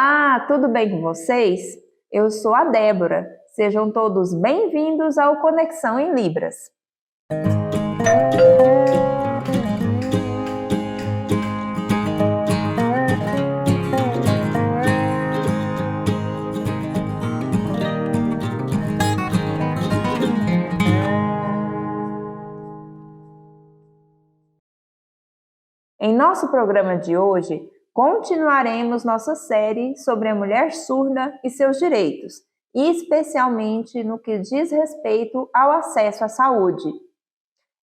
Olá, tudo bem com vocês? Eu sou a Débora. Sejam todos bem-vindos ao Conexão em Libras. Em nosso programa de hoje, continuaremos nossa série sobre a mulher surda e seus direitos, e especialmente no que diz respeito ao acesso à saúde.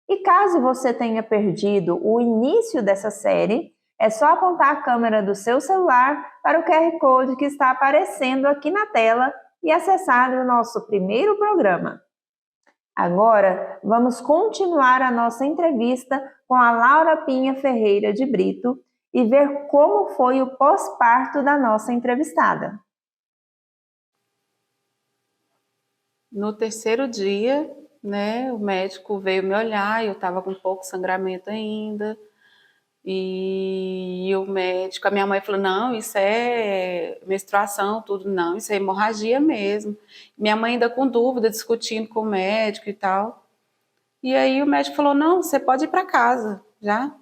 E caso você tenha perdido o início dessa série, é só apontar a câmera do seu celular para o QR Code que está aparecendo aqui na tela e acessar o nosso primeiro programa. Agora, vamos continuar a nossa entrevista com a Laura Pinha Ferreira de Brito e ver como foi o pós-parto da nossa entrevistada. No terceiro dia, o médico veio me olhar, eu estava com pouco sangramento ainda, e o médico, a minha mãe falou, não, isso é menstruação, tudo, não, isso é hemorragia mesmo. Minha mãe ainda com dúvida, discutindo com o médico e tal. E aí o médico falou, não, você pode ir para casa, já.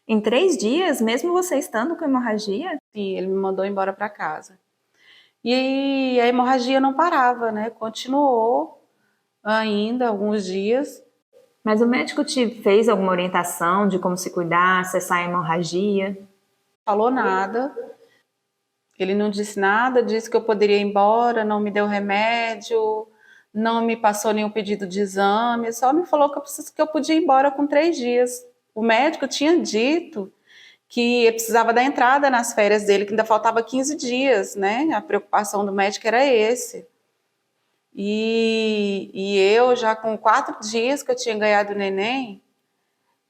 Em 3 dias, mesmo você estando com hemorragia? Sim, ele me mandou embora para casa. E aí a hemorragia não parava, continuou ainda alguns dias. Mas o médico te fez alguma orientação de como se cuidar, cessar a hemorragia? Falou nada. Ele não disse nada, disse que eu poderia ir embora, não me deu remédio, não me passou nenhum pedido de exame, só me falou que eu podia ir embora com 3 dias. O médico tinha dito que precisava da entrada nas férias dele, que ainda faltava 15 dias, A preocupação do médico era esse. E eu já com 4 dias que eu tinha ganhado o neném,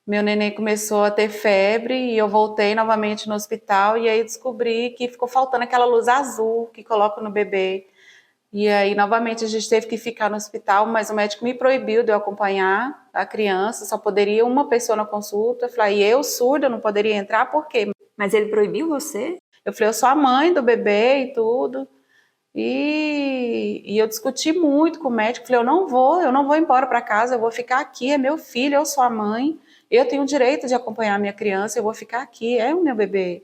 meu neném começou a ter febre e eu voltei novamente no hospital e aí descobri que ficou faltando aquela luz azul que coloca no bebê. E aí novamente a gente teve que ficar no hospital, mas o médico me proibiu de eu acompanhar a criança, só poderia uma pessoa na consulta. Eu falei, e eu surda, não poderia entrar, por quê? Mas ele proibiu você? Eu falei, eu sou a mãe do bebê e tudo. E eu discuti muito com o médico, falei, eu não vou embora para casa, eu vou ficar aqui, é meu filho, eu sou a mãe, eu tenho o direito de acompanhar a minha criança, eu vou ficar aqui, é o meu bebê.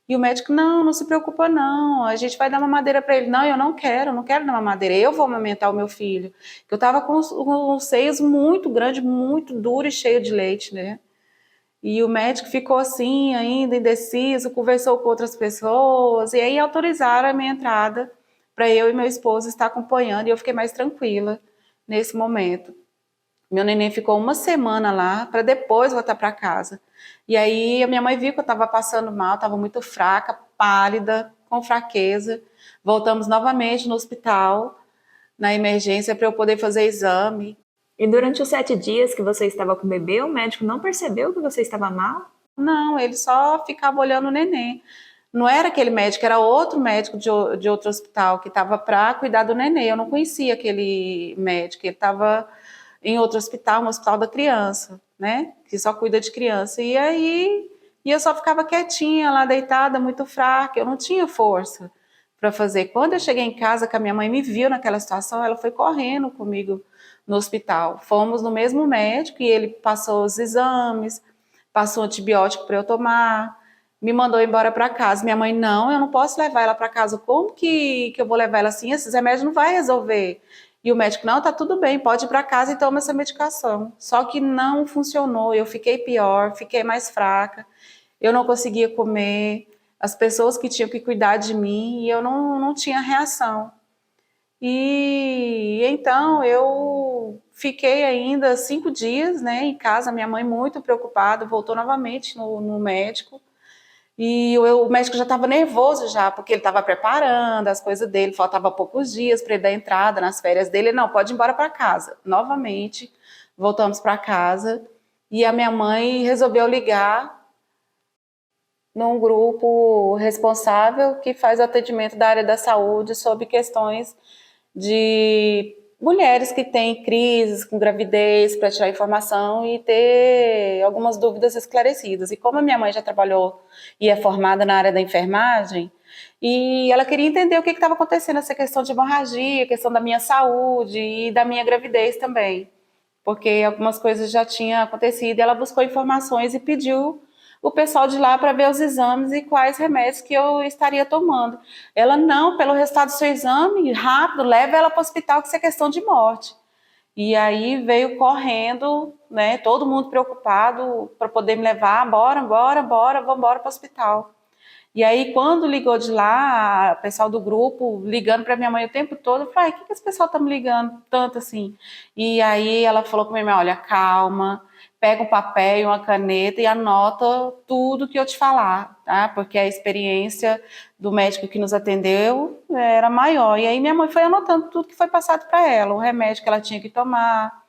E o médico, não se preocupa não, a gente vai dar mamadeira para ele. Não, eu não quero dar mamadeira, eu vou amamentar o meu filho. Eu estava com os seios muito grandes, muito duro e cheio de leite, E o médico ficou assim, ainda indeciso, conversou com outras pessoas, e aí autorizaram a minha entrada para eu e meu esposo estar acompanhando, e eu fiquei mais tranquila nesse momento. Meu neném ficou 1 semana lá, para depois voltar para casa. E aí a minha mãe viu que eu estava passando mal, estava muito fraca, pálida, com fraqueza. Voltamos novamente no hospital, na emergência, para eu poder fazer exame. E durante os 7 dias que você estava com o bebê, o médico não percebeu que você estava mal? Não, ele só ficava olhando o neném. Não era aquele médico, era outro médico de outro hospital que estava para cuidar do neném. Eu não conhecia aquele médico, ele estava em outro hospital, um hospital da criança, que só cuida de criança. E aí eu só ficava quietinha lá, deitada, muito fraca, eu não tinha força para fazer. Quando eu cheguei em casa, que a minha mãe me viu naquela situação, ela foi correndo comigo no hospital. Fomos no mesmo médico e ele passou os exames, passou antibiótico para eu tomar, me mandou embora para casa. Minha mãe, não, eu não posso levar ela para casa. Como que eu vou levar ela assim? Esses remédios não vai resolver. E o médico, não, tá tudo bem, pode ir para casa e toma essa medicação. Só que não funcionou, eu fiquei pior, fiquei mais fraca, eu não conseguia comer, as pessoas que tinham que cuidar de mim, e eu não tinha reação. E então eu fiquei ainda 5 dias em casa, minha mãe muito preocupada, voltou novamente no médico, e o médico já estava nervoso já, porque ele estava preparando as coisas dele, faltava poucos dias para ele dar entrada nas férias dele. Não, pode ir embora para casa. Novamente, voltamos para casa e a minha mãe resolveu ligar num grupo responsável que faz o atendimento da área da saúde sobre questões de mulheres que têm crises com gravidez para tirar informação e ter algumas dúvidas esclarecidas. E como a minha mãe já trabalhou e é formada na área da enfermagem, E ela queria entender o que estava acontecendo, essa questão de hemorragia, questão da minha saúde e da minha gravidez também, porque algumas coisas já tinham acontecido. E ela buscou informações e pediu o pessoal de lá para ver os exames e quais remédios que eu estaria tomando. Ela, não, pelo resultado do seu exame, rápido, leva ela para o hospital, que isso é questão de morte. E aí veio correndo, né, todo mundo preocupado para poder me levar, bora, vamos embora para o hospital. E aí, quando ligou de lá, o pessoal do grupo ligando para minha mãe o tempo todo, eu falei, o que esse pessoal tá me ligando tanto assim? E aí ela falou com minha mãe, olha, calma, pega um papel e uma caneta e anota tudo que eu te falar, tá? Porque a experiência do médico que nos atendeu era maior. E aí minha mãe foi anotando tudo que foi passado para ela, o remédio que ela tinha que tomar,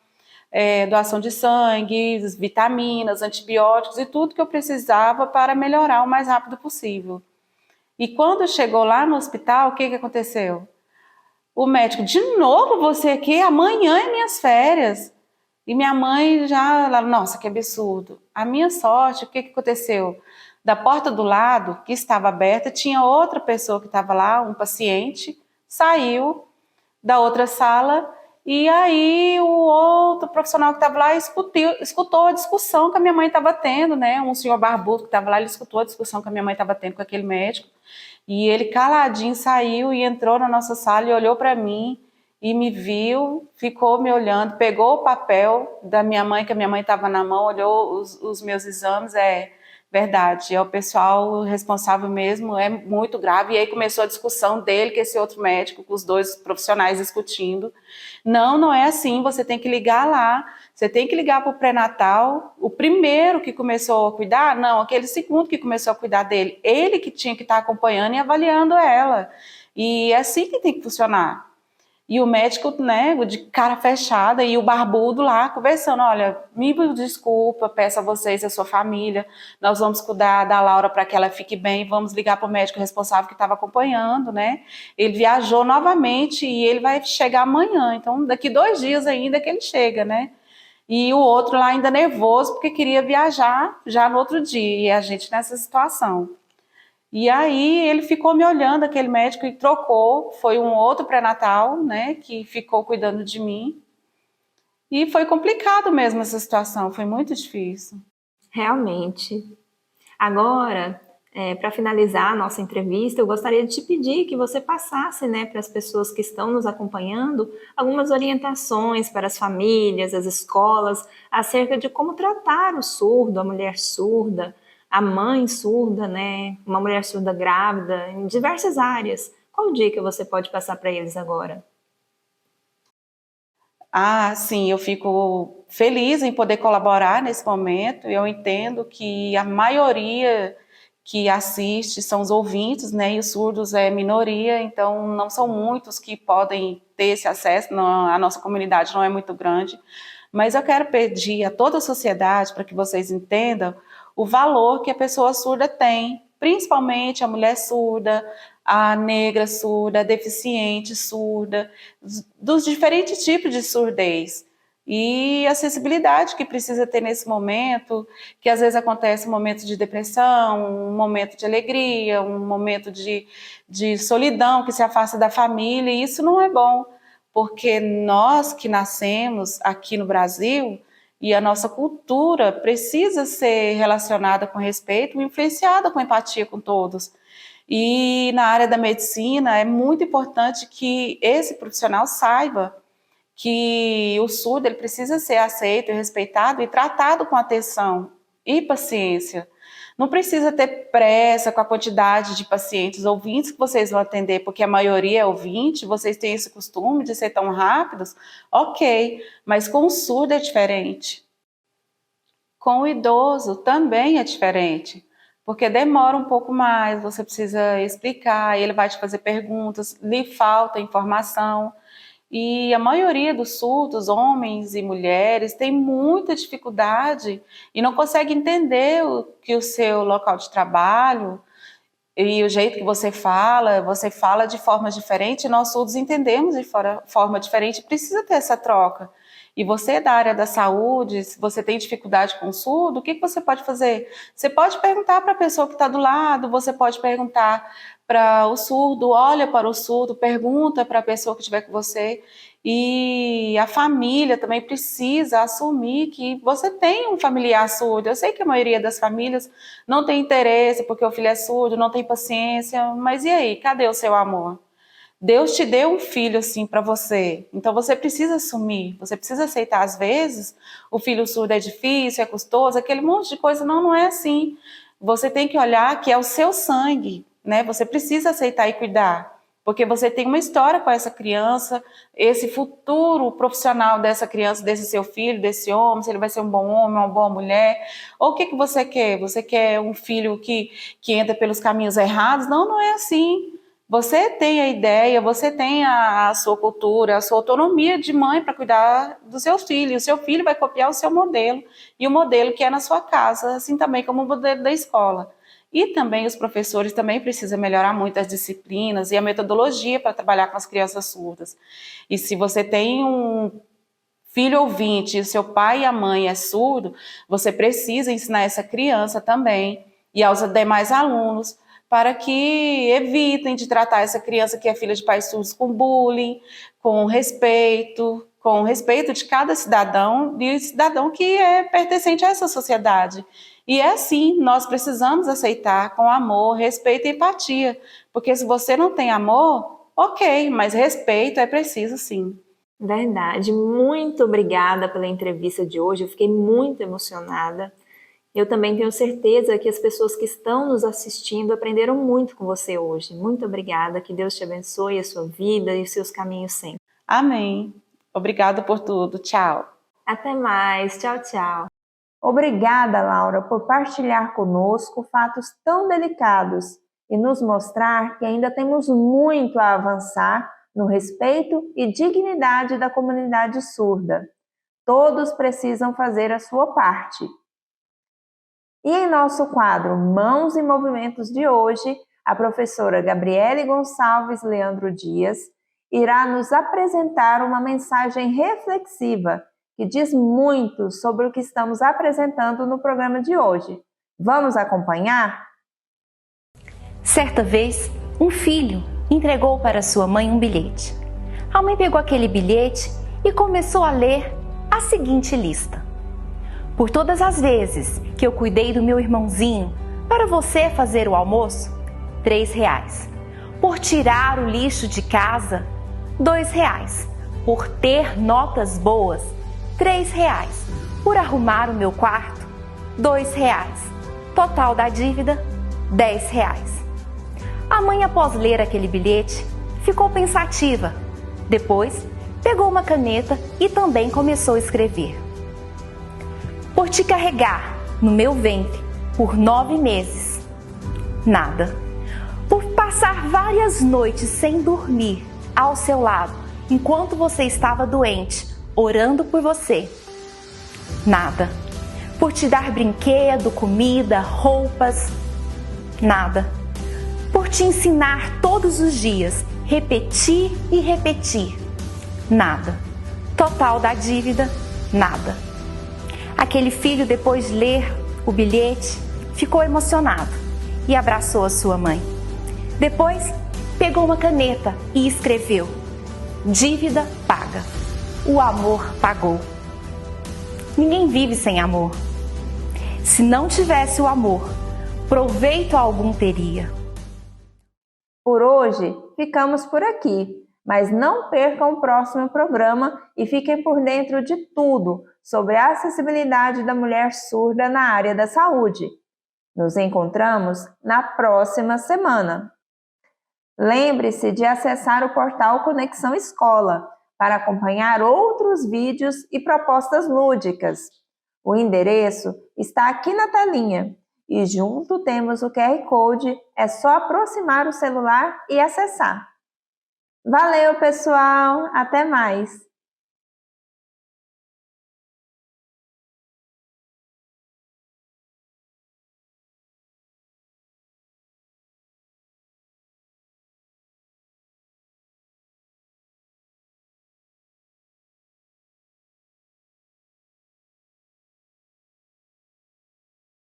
doação de sangue, vitaminas, antibióticos e tudo que eu precisava para melhorar o mais rápido possível. E quando chegou lá no hospital, o que aconteceu? O médico, de novo você aqui? Amanhã é minhas férias. E minha mãe já, nossa, que absurdo. A minha sorte, o que aconteceu? Da porta do lado, que estava aberta, tinha outra pessoa que estava lá, um paciente, saiu da outra sala. E aí o outro profissional que estava lá escutou a discussão que a minha mãe estava tendo, né? Um senhor barbudo que estava lá, ele escutou a discussão que a minha mãe estava tendo com aquele médico. E ele caladinho saiu e entrou na nossa sala e olhou para mim e me viu, ficou me olhando, pegou o papel da minha mãe, que a minha mãe estava na mão, olhou os meus exames, verdade, é o pessoal responsável mesmo, é muito grave. E aí começou a discussão dele com esse outro médico, com os dois profissionais discutindo. Não é assim, você tem que ligar lá, você tem que ligar para o pré-natal. O primeiro que começou a cuidar, não, aquele segundo que começou a cuidar dele, ele que tinha que estar acompanhando e avaliando ela. E é assim que tem que funcionar. E o médico, né, de cara fechada, e o barbudo lá conversando, olha, me desculpa, peço a vocês, a sua família, nós vamos cuidar da Laura para que ela fique bem, vamos ligar para o médico responsável que estava acompanhando, né? Ele viajou novamente e ele vai chegar amanhã, então daqui 2 dias ainda que ele chega, né? E o outro lá ainda nervoso, porque queria viajar já no outro dia, e a gente nessa situação. E aí ele ficou me olhando, aquele médico, e trocou, foi um outro pré-natal, né, que ficou cuidando de mim. E foi complicado mesmo essa situação, foi muito difícil. Realmente. Agora, para finalizar a nossa entrevista, eu gostaria de te pedir que você passasse, né, para as pessoas que estão nos acompanhando, algumas orientações para as famílias, as escolas, acerca de como tratar o surdo, a mulher surda, a mãe surda, né, uma mulher surda grávida, em diversas áreas. Qual dica você pode passar para eles agora? Ah, sim, eu fico feliz em poder colaborar nesse momento. Eu entendo que a maioria que assiste são os ouvintes, né? E os surdos é minoria, então não são muitos que podem ter esse acesso. Não, a nossa comunidade não é muito grande. Mas eu quero pedir a toda a sociedade para que vocês entendam o valor que a pessoa surda tem, principalmente a mulher surda, a negra surda, a deficiente surda, dos diferentes tipos de surdez. E a sensibilidade que precisa ter nesse momento, que às vezes acontece um momento de depressão, um momento de alegria, um momento de solidão, que se afasta da família, e isso não é bom, porque nós que nascemos aqui no Brasil, e a nossa cultura precisa ser relacionada com respeito, influenciada com empatia com todos. E na área da medicina é muito importante que esse profissional saiba que o surdo ele precisa ser aceito, respeitado e tratado com atenção e paciência. Não precisa ter pressa com a quantidade de pacientes ouvintes que vocês vão atender, porque a maioria é ouvinte, vocês têm esse costume de ser tão rápidos, ok, mas com o surdo é diferente. Com o idoso também é diferente, porque demora um pouco mais, você precisa explicar, ele vai te fazer perguntas, lhe falta informação. E a maioria dos surdos, homens e mulheres, tem muita dificuldade e não consegue entender que o seu local de trabalho e o jeito que você fala de forma diferente, nós surdos entendemos de forma diferente, precisa ter essa troca. e você é da área da saúde, se você tem dificuldade com o surdo, o que você pode fazer? Você pode perguntar para a pessoa que está do lado, você pode perguntar para o surdo, olha para o surdo, pergunta para a pessoa que estiver com você. E a família também precisa assumir que você tem um familiar surdo. Eu sei que a maioria das famílias não tem interesse porque o filho é surdo, não tem paciência, mas e aí? Cadê o seu amor? Deus te deu um filho assim para você, então você precisa assumir, você precisa aceitar. Às vezes o filho surdo é difícil, é custoso, aquele monte de coisa. Não, não é assim. Você tem que olhar que é o seu sangue, né? Você precisa aceitar e cuidar, porque você tem uma história com essa criança, esse futuro profissional dessa criança, desse seu filho, desse homem, se ele vai ser um bom homem, uma boa mulher. Ou o que você quer? Você quer um filho que entra pelos caminhos errados? Não, não é assim. Você tem a ideia, você tem a sua cultura, a sua autonomia de mãe para cuidar do seu filho. O seu filho vai copiar o seu modelo e o modelo que é na sua casa, assim também como o modelo da escola. E também os professores também precisam melhorar muito as disciplinas e a metodologia para trabalhar com as crianças surdas. E se você tem um filho ouvinte, e o seu pai e a mãe é surdo, você precisa ensinar essa criança também e aos demais alunos para que evitem de tratar essa criança que é filha de pais surdos com bullying, com respeito de cada cidadão e cidadão que é pertencente a essa sociedade. E é assim, nós precisamos aceitar com amor, respeito e empatia, porque se você não tem amor, ok, mas respeito é preciso sim. Verdade. Muito obrigada pela entrevista de hoje. Eu fiquei muito emocionada. Eu também tenho certeza que as pessoas que estão nos assistindo aprenderam muito com você hoje. Muito obrigada. Que Deus te abençoe a sua vida e os seus caminhos sempre. Amém. Obrigada por tudo. Tchau. Até mais. Tchau, tchau. Obrigada, Laura, por partilhar conosco fatos tão delicados e nos mostrar que ainda temos muito a avançar no respeito e dignidade da comunidade surda. Todos precisam fazer a sua parte. E em nosso quadro Mãos e Movimentos de hoje, a professora Gabriele Gonçalves Leandro Dias irá nos apresentar uma mensagem reflexiva que diz muito sobre o que estamos apresentando no programa de hoje. Vamos acompanhar? Certa vez, um filho entregou para sua mãe um bilhete. A mãe pegou aquele bilhete e começou a ler a seguinte lista: por todas as vezes que eu cuidei do meu irmãozinho para você fazer o almoço, R$3. Por tirar o lixo de casa, R$2. Por ter notas boas, R$3. Por arrumar o meu quarto, R$2. Total da dívida, R$10. A mãe, após ler aquele bilhete, ficou pensativa. Depois, pegou uma caneta e também começou a escrever: por te carregar no meu ventre por 9 meses, nada. Por passar várias noites sem dormir ao seu lado, enquanto você estava doente, orando por você, nada. Por te dar brinquedo, comida, roupas, nada. Por te ensinar todos os dias, repetir e repetir, nada. Total da dívida, nada. Aquele filho, depois de ler o bilhete, ficou emocionado e abraçou a sua mãe. Depois, pegou uma caneta e escreveu: dívida paga, o amor pagou. Ninguém vive sem amor. Se não tivesse o amor, proveito algum teria. Por hoje, ficamos por aqui, mas não percam o próximo programa e fiquem por dentro de tudo sobre a acessibilidade da mulher surda na área da saúde. Nos encontramos na próxima semana. Lembre-se de acessar o portal Conexão Escola para acompanhar outros vídeos e propostas lúdicas. O endereço está aqui na telinha e junto temos o QR Code, é só aproximar o celular e acessar. Valeu, pessoal! Até mais!